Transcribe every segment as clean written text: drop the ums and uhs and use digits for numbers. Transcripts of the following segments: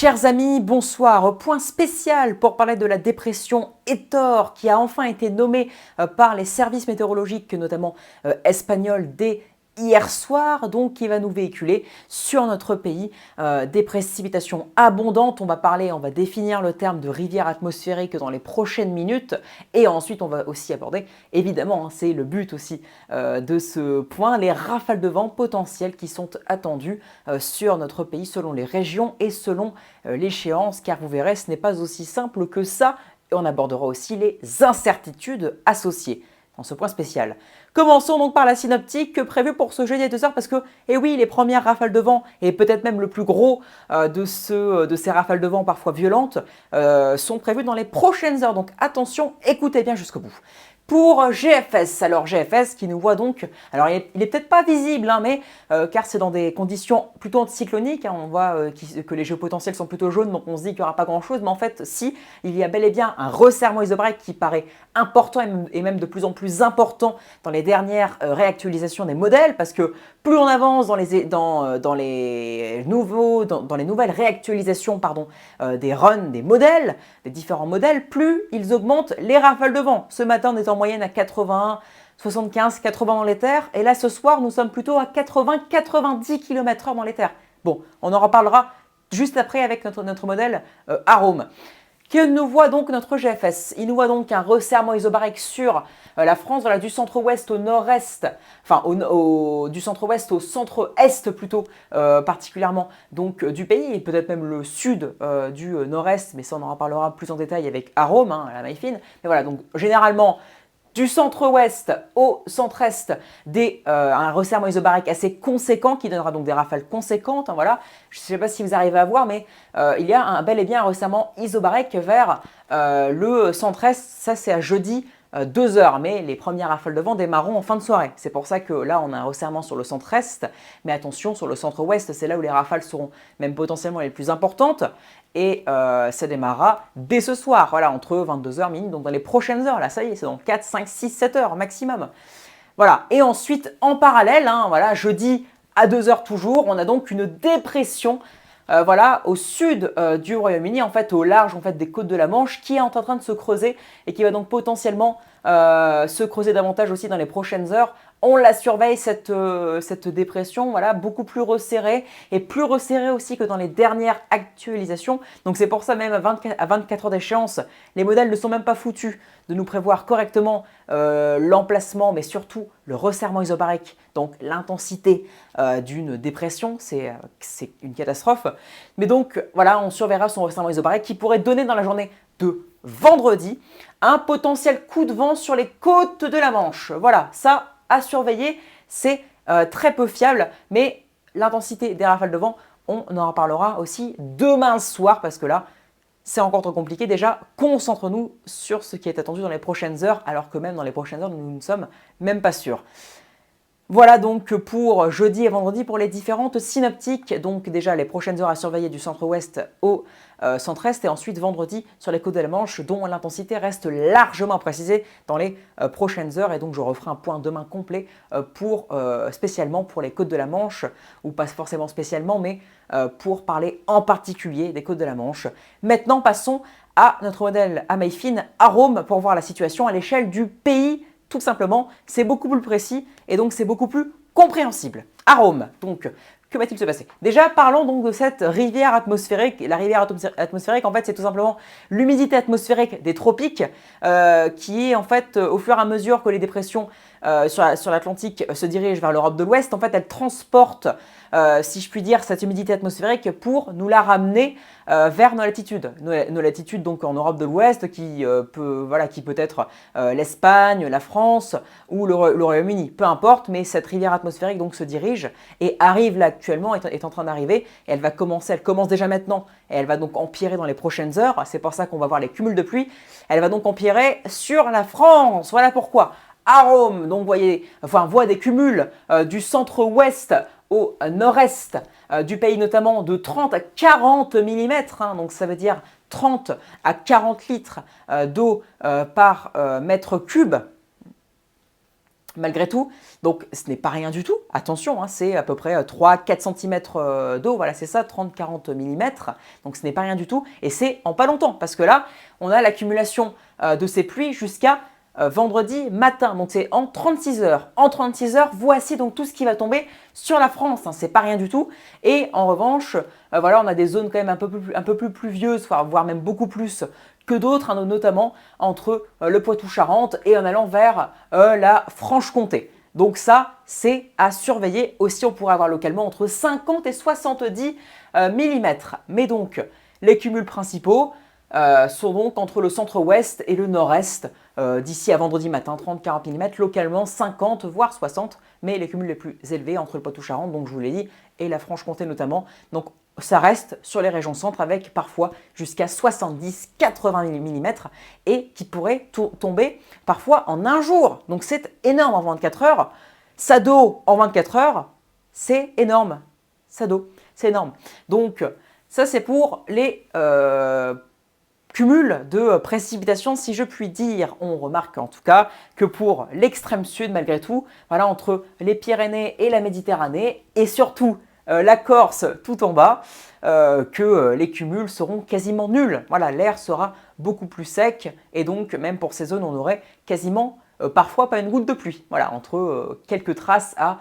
Chers amis, bonsoir. Point spécial pour parler de la dépression Hétor qui a enfin été nommée par les services météorologiques, notamment espagnols, dès hier soir, donc qui va nous véhiculer sur notre pays des précipitations abondantes. On va définir le terme de rivière atmosphérique dans les prochaines minutes et ensuite on va aussi aborder, évidemment, c'est le but aussi de ce point, les rafales de vent potentielles qui sont attendues sur notre pays selon les régions et selon l'échéance, car vous verrez, ce n'est pas aussi simple que ça et on abordera aussi les incertitudes associées dans ce point spécial. Commençons donc par la synoptique prévue pour ce jeudi à 2h parce que, eh oui, les premières rafales de vent et peut-être même le plus gros de ces rafales de vent parfois violentes sont prévues dans les prochaines heures. Donc attention, écoutez bien jusqu'au bout. Pour GFS, alors GFS qui nous voit donc, alors il est peut-être pas visible, hein, mais car c'est dans des conditions plutôt anticycloniques, hein, on voit que les géopotentiels sont plutôt jaunes, donc on se dit qu'il n'y aura pas grand-chose, mais en fait, si, il y a bel et bien un resserrement isobarique qui paraît important et même de plus en plus important dans les dernières réactualisations des modèles, parce que plus on avance dans les nouvelles réactualisations des runs des modèles, des différents modèles, plus ils augmentent les rafales de vent. Ce matin, on est en moyenne à 81, 75, 80 dans les terres, et là ce soir, nous sommes plutôt à 80, 90 km/h dans les terres. Bon, on en reparlera juste après avec notre modèle Arome. Que nous voit donc notre GFS? Il nous voit donc un resserrement isobarique sur la France, voilà, du centre-ouest au nord-est, enfin du centre-ouest au centre-est plutôt, particulièrement donc du pays, et peut-être même le sud du nord-est, mais ça on en reparlera plus en détail avec Arome, hein, la Mayfin. Mais voilà, donc généralement, du centre-ouest au centre-est, un resserrement isobarique assez conséquent qui donnera donc des rafales conséquentes. Hein, voilà. Je ne sais pas si vous arrivez à voir, mais il y a bel et bien un resserrement isobarique vers le centre-est. Ça, c'est à jeudi 2h, mais les premières rafales de vent démarreront en fin de soirée. C'est pour ça que là, on a un resserrement sur le centre-est, mais attention, sur le centre-ouest, c'est là où les rafales seront même potentiellement les plus importantes. Et ça démarrera dès ce soir, voilà, entre 22h minuit, donc dans les prochaines heures, là ça y est, c'est dans 4, 5, 6, 7 heures maximum. Voilà, et ensuite en parallèle, hein, voilà, jeudi à 2h toujours, on a donc une dépression voilà, au sud du Royaume-Uni, en fait au large en fait, des côtes de la Manche, qui est en train de se creuser et qui va donc potentiellement se creuser davantage aussi dans les prochaines heures. On la surveille cette dépression, voilà, beaucoup plus resserrée et plus resserrée aussi que dans les dernières actualisations. Donc c'est pour ça même à 24 heures d'échéance, les modèles ne sont même pas foutus de nous prévoir correctement l'emplacement, mais surtout le resserrement isobarique, donc l'intensité d'une dépression, c'est une catastrophe. Mais donc voilà, on surveillera son resserrement isobarique qui pourrait donner dans la journée de vendredi un potentiel coup de vent sur les côtes de la Manche. Voilà, ça à surveiller, c'est très peu fiable, mais l'intensité des rafales de vent, on en reparlera aussi demain soir, parce que là, c'est encore trop compliqué. Déjà, concentrons-nous sur ce qui est attendu dans les prochaines heures, alors que même dans les prochaines heures, nous ne sommes même pas sûrs. Voilà donc pour jeudi et vendredi pour les différentes synoptiques. Donc déjà les prochaines heures à surveiller du centre-ouest au centre-est et ensuite vendredi sur les côtes de la Manche dont l'intensité reste largement précisée dans les prochaines heures. Et donc je referai un point demain complet spécialement pour les côtes de la Manche, ou pas forcément spécialement, mais pour parler en particulier des côtes de la Manche. Maintenant passons à notre modèle à Mayfin, Arome, pour voir la situation à l'échelle du pays. Tout simplement, c'est beaucoup plus précis et donc c'est beaucoup plus compréhensible. Arome, donc, que va-t-il se passer? Déjà, parlons donc de cette rivière atmosphérique. La rivière atmosphérique, en fait, c'est tout simplement l'humidité atmosphérique des tropiques qui est, en fait, au fur et à mesure que les dépressions sur l'Atlantique se dirigent vers l'Europe de l'Ouest, en fait, elles transportent, si je puis dire, cette humidité atmosphérique pour nous la ramener vers nos latitudes. Nos latitudes, donc, en Europe de l'Ouest, qui peut être l'Espagne, la France ou le Royaume-Uni. Peu importe, mais cette rivière atmosphérique donc se dirige et arrive là actuellement, est en train d'arriver, et elle commence déjà maintenant, et elle va donc empirer dans les prochaines heures. C'est pour ça qu'on va voir les cumuls de pluie. Elle va donc empirer sur la France. Voilà pourquoi. Arome, donc voit des cumuls du centre-ouest au nord-est du pays, notamment de 30 à 40 mm, hein, donc ça veut dire 30 à 40 litres d'eau par mètre cube. malgré tout. Donc ce n'est pas rien du tout, attention, hein, c'est à peu près 3-4 cm d'eau, voilà c'est ça, 30-40 mm, donc ce n'est pas rien du tout, et c'est en pas longtemps, parce que là, on a l'accumulation de ces pluies jusqu'à vendredi matin, donc c'est en 36 heures. En 36 heures, voici donc tout ce qui va tomber sur la France, hein, c'est pas rien du tout, et en revanche, voilà, on a des zones quand même un peu plus pluvieuses, voire même beaucoup plus que d'autres, hein, notamment entre le Poitou-Charentes et en allant vers la Franche-Comté. Donc ça, c'est à surveiller. Aussi, on pourrait avoir localement entre 50 et 70 mm. Mais donc, les cumuls principaux sont donc entre le centre-ouest et le nord-est d'ici à vendredi matin, 30-40 mm, localement 50 voire 60, mais les cumuls les plus élevés entre le Poitou-Charentes, donc je vous l'ai dit, et la Franche-Comté notamment. Donc ça reste sur les régions centres avec parfois jusqu'à 70-80 mm et qui pourrait tomber parfois en un jour. Donc c'est énorme en 24 heures. Sado en 24 heures, c'est énorme. Sado, c'est énorme. Donc ça c'est pour les cumul de précipitations, si je puis dire. On remarque en tout cas que pour l'extrême sud, malgré tout, voilà, entre les Pyrénées et la Méditerranée, et surtout la Corse tout en bas, que les cumuls seront quasiment nuls. Voilà, l'air sera beaucoup plus sec, et donc même pour ces zones, on aurait quasiment parfois pas une goutte de pluie. Voilà, entre quelques traces à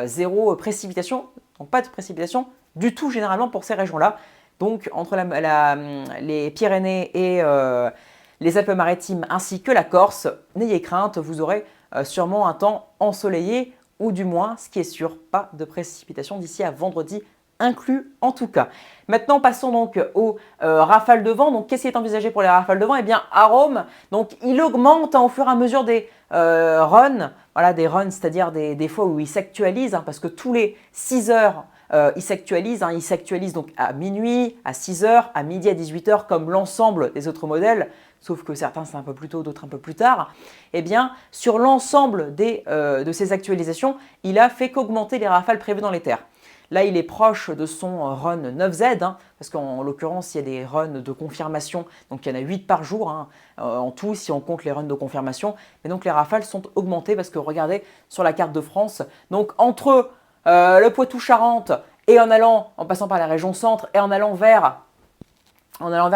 zéro précipitation, donc pas de précipitation du tout généralement pour ces régions-là. Donc entre les Pyrénées et les Alpes-Maritimes ainsi que la Corse, n'ayez crainte, vous aurez sûrement un temps ensoleillé ou du moins, ce qui est sûr, pas de précipitations d'ici à vendredi inclus en tout cas. Maintenant, passons donc aux rafales de vent. Donc, qu'est-ce qui est envisagé pour les rafales de vent? Eh bien, à Rome, donc, il augmente au fur et à mesure des runs. Voilà, des runs, c'est-à-dire des fois où il s'actualise, hein, parce que tous les 6 heures, il s'actualise. Il s'actualise donc à minuit, à 6 heures, à midi, à 18 heures, comme l'ensemble des autres modèles, sauf que certains c'est un peu plus tôt, d'autres un peu plus tard. Eh bien, sur l'ensemble de ces actualisations, il a fait qu'augmenter les rafales prévues dans les terres. Là, il est proche de son run 9Z, hein, parce qu'en l'occurrence, il y a des runs de confirmation, donc il y en a 8 par jour hein, en tout, si on compte les runs de confirmation. Mais donc les rafales sont augmentées, parce que regardez sur la carte de France, donc entre le Poitou-Charentes et en passant par la région centre et en allant vers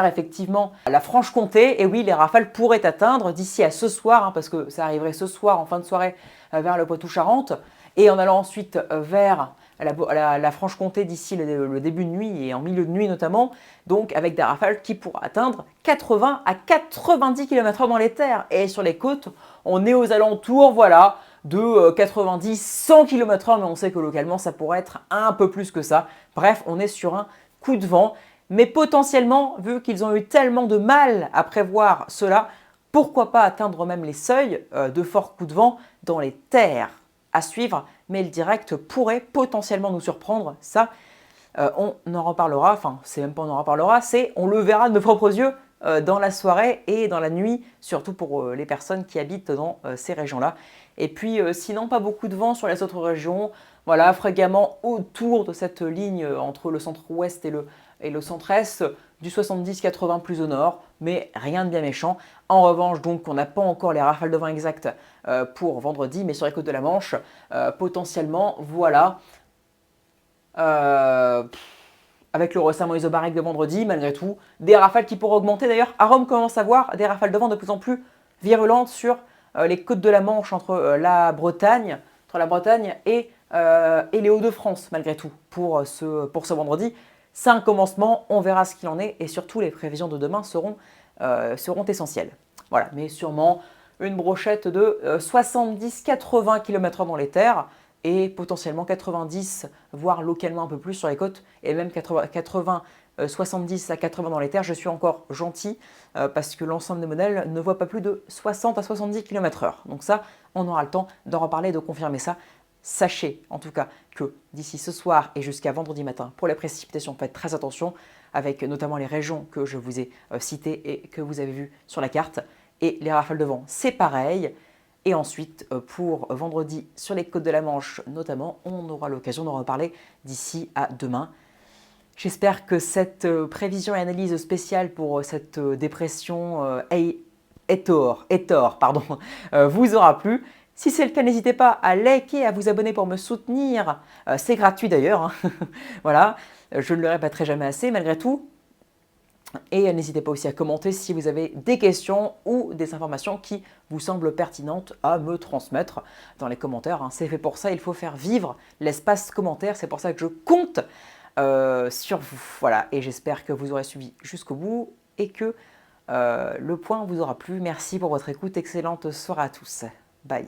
effectivement la Franche-Comté, et oui, les rafales pourraient atteindre d'ici à ce soir, hein, parce que ça arriverait ce soir en fin de soirée vers le Poitou-Charentes, et en allant ensuite vers la Franche-Comté d'ici le début de nuit et en milieu de nuit notamment, donc avec des rafales qui pourraient atteindre 80 à 90 km/h dans les terres. Et sur les côtes, on est aux alentours, voilà, de 90-100 km/h, mais on sait que localement ça pourrait être un peu plus que ça. Bref, on est sur un coup de vent, mais potentiellement, vu qu'ils ont eu tellement de mal à prévoir cela, pourquoi pas atteindre même les seuils de forts coups de vent dans les terres? À suivre, mais le direct pourrait potentiellement nous surprendre. Ça, on en reparlera, enfin, c'est même pas on en reparlera, c'est on le verra de nos propres yeux dans la soirée et dans la nuit, surtout pour les personnes qui habitent dans ces régions-là. Et puis, sinon, pas beaucoup de vent sur les autres régions. Voilà, fréquemment autour de cette ligne entre le centre-ouest et le centre-est, du 70-80 plus au nord, mais rien de bien méchant. En revanche, donc, on n'a pas encore les rafales de vent exactes pour vendredi, mais sur les côtes de la Manche, potentiellement, voilà, avec le resserrement isobarique de vendredi, malgré tout, des rafales qui pourraient augmenter. D'ailleurs, à Rome, commence à voir des rafales de vent de plus en plus virulentes sur les côtes de la Manche, entre la Bretagne et les Hauts-de-France, malgré tout, pour ce vendredi. C'est un commencement, on verra ce qu'il en est, et surtout les prévisions de demain seront essentielles. Voilà, mais sûrement une brochette de 70-80 km/h dans les terres, et potentiellement 90, voire localement un peu plus sur les côtes, et même 70 à 80 dans les terres. Je suis encore gentil, parce que l'ensemble des modèles ne voit pas plus de 60 à 70 km/h. Donc ça, on aura le temps d'en reparler, de confirmer ça. Sachez en tout cas que d'ici ce soir et jusqu'à vendredi matin, pour les précipitations, faites très attention, avec notamment les régions que je vous ai citées et que vous avez vues sur la carte. Et les rafales de vent, c'est pareil. Et ensuite, pour vendredi, sur les côtes de la Manche notamment, on aura l'occasion d'en reparler d'ici à demain. J'espère que cette prévision et analyse spéciale pour cette dépression Etor, vous aura plu. Si c'est le cas, n'hésitez pas à liker, à vous abonner pour me soutenir. C'est gratuit d'ailleurs, hein. Voilà, je ne le répéterai jamais assez malgré tout. Et n'hésitez pas aussi à commenter si vous avez des questions ou des informations qui vous semblent pertinentes à me transmettre dans les commentaires, hein. C'est fait pour ça, il faut faire vivre l'espace commentaire, c'est pour ça que je compte sur vous. Voilà, et j'espère que vous aurez suivi jusqu'au bout et que le point vous aura plu. Merci pour votre écoute, excellente soirée à tous. Bye.